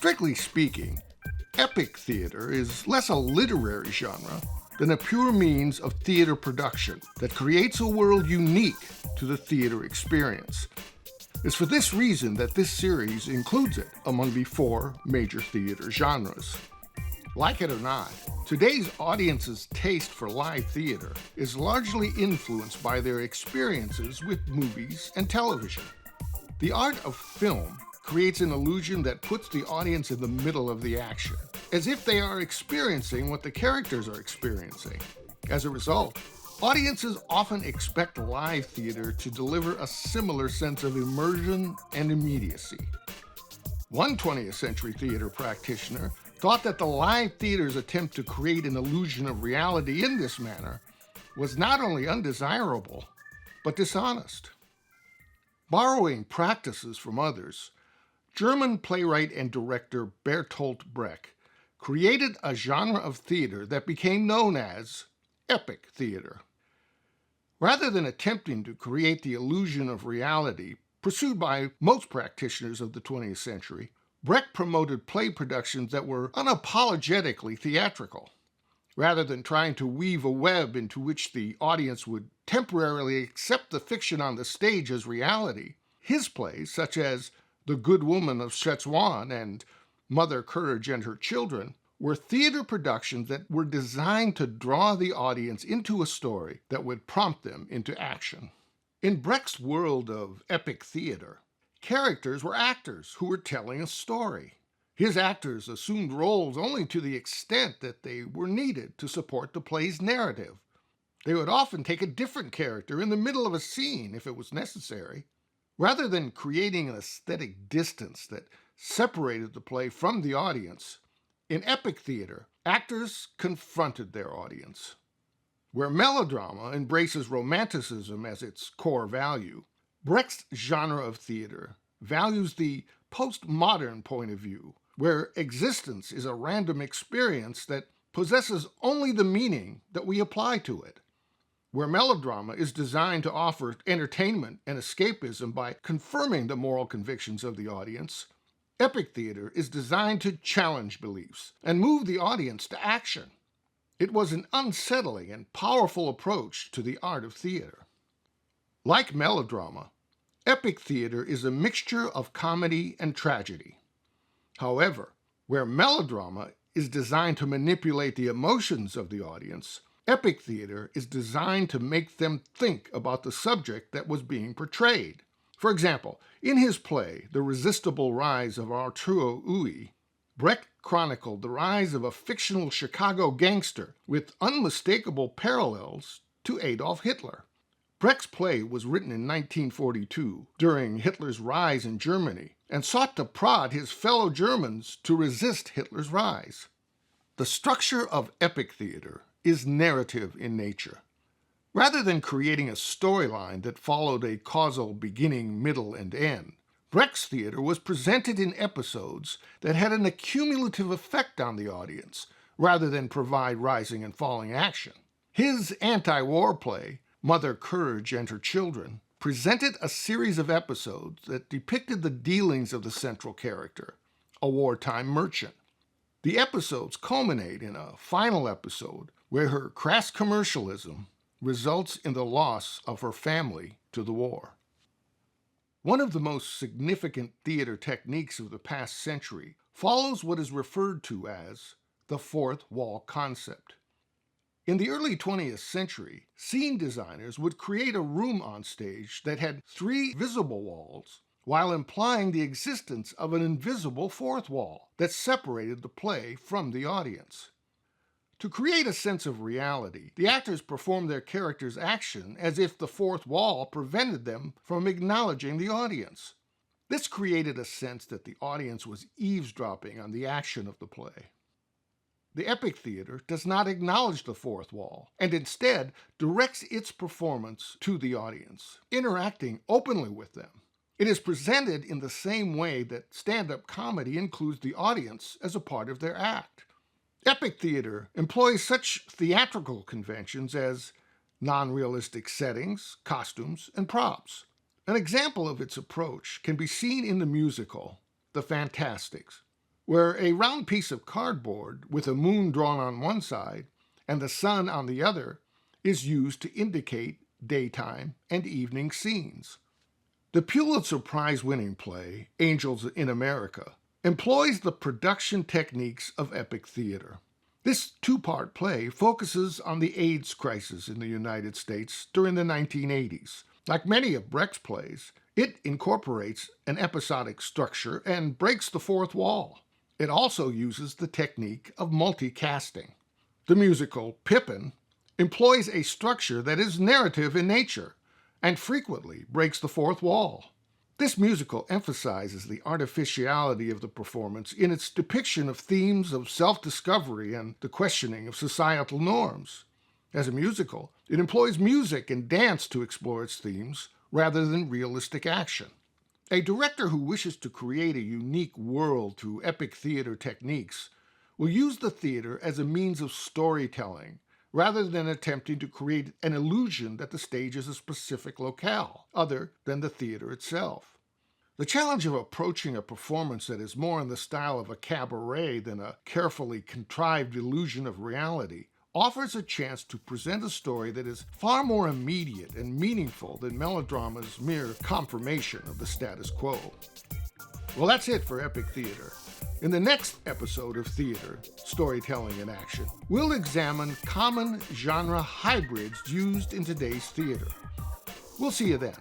Strictly speaking, epic theater is less a literary genre than a pure means of theater production that creates a world unique to the theater experience. It's for this reason that this series includes it among the 4 major theater genres. Like it or not, today's audience's taste for live theater is largely influenced by their experiences with movies and television. The art of film creates an illusion that puts the audience in the middle of the action, as if they are experiencing what the characters are experiencing. As a result, audiences often expect live theater to deliver a similar sense of immersion and immediacy. One 20th century theater practitioner thought that the live theater's attempt to create an illusion of reality in this manner was not only undesirable, but dishonest. Borrowing practices from others, German playwright and director Bertolt Brecht created a genre of theater that became known as epic theater. Rather than attempting to create the illusion of reality pursued by most practitioners of the 20th century, Brecht promoted play productions that were unapologetically theatrical. Rather than trying to weave a web into which the audience would temporarily accept the fiction on the stage as reality, his plays, such as The Good Woman of Szechuan and Mother Courage and Her Children, were theater productions that were designed to draw the audience into a story that would prompt them into action. In Brecht's world of epic theater, characters were actors who were telling a story. His actors assumed roles only to the extent that they were needed to support the play's narrative. They would often take a different character in the middle of a scene if it was necessary. Rather than creating an aesthetic distance that separated the play from the audience, in epic theater, actors confronted their audience. Where melodrama embraces romanticism as its core value, Brecht's genre of theater values the post-modern point of view, where existence is a random experience that possesses only the meaning that we apply to it. Where melodrama is designed to offer entertainment and escapism by confirming the moral convictions of the audience, epic theater is designed to challenge beliefs and move the audience to action. It was an unsettling and powerful approach to the art of theater. Like melodrama, epic theater is a mixture of comedy and tragedy. However, where melodrama is designed to manipulate the emotions of the audience, epic theater is designed to make them think about the subject that was being portrayed. For example, in his play, The Resistible Rise of Arturo Ui, Brecht chronicled the rise of a fictional Chicago gangster with unmistakable parallels to Adolf Hitler. Brecht's play was written in 1942 during Hitler's rise in Germany and sought to prod his fellow Germans to resist Hitler's rise. The structure of epic theater is narrative in nature. Rather than creating a storyline that followed a causal beginning, middle, and end, Brecht's theater was presented in episodes that had an accumulative effect on the audience, rather than provide rising and falling action. His anti-war play, Mother Courage and Her Children, presented a series of episodes that depicted the dealings of the central character, a wartime merchant. The episodes culminate in a final episode where her crass commercialism results in the loss of her family to the war. One of the most significant theater techniques of the past century follows what is referred to as the fourth wall concept. In the early 20th century, scene designers would create a room on stage that had 3 visible walls, while implying the existence of an invisible fourth wall that separated the play from the audience. To create a sense of reality, the actors performed their characters' action as if the fourth wall prevented them from acknowledging the audience. This created a sense that the audience was eavesdropping on the action of the play. The epic theater does not acknowledge the fourth wall, and instead directs its performance to the audience, interacting openly with them. It is presented in the same way that stand-up comedy includes the audience as a part of their act. Epic theater employs such theatrical conventions as non-realistic settings, costumes, and props. An example of its approach can be seen in the musical The Fantastics. where a round piece of cardboard with a moon drawn on one side and the sun on the other is used to indicate daytime and evening scenes. The Pulitzer Prize-winning play, Angels in America, employs the production techniques of epic theater. This two-part play focuses on the AIDS crisis in the United States during the 1980s. Like many of Brecht's plays, it incorporates an episodic structure and breaks the fourth wall. It also uses the technique of multicasting. The musical Pippin employs a structure that is narrative in nature and frequently breaks the fourth wall. This musical emphasizes the artificiality of the performance in its depiction of themes of self-discovery and the questioning of societal norms. As a musical, it employs music and dance to explore its themes rather than realistic action. A director who wishes to create a unique world through epic theater techniques will use the theater as a means of storytelling rather than attempting to create an illusion that the stage is a specific locale, other than the theater itself. The challenge of approaching a performance that is more in the style of a cabaret than a carefully contrived illusion of reality offers a chance to present a story that is far more immediate and meaningful than melodrama's mere confirmation of the status quo. Well, that's it for epic theater. In the next episode of Theater, Storytelling in Action, we'll examine common genre hybrids used in today's theater. We'll see you then.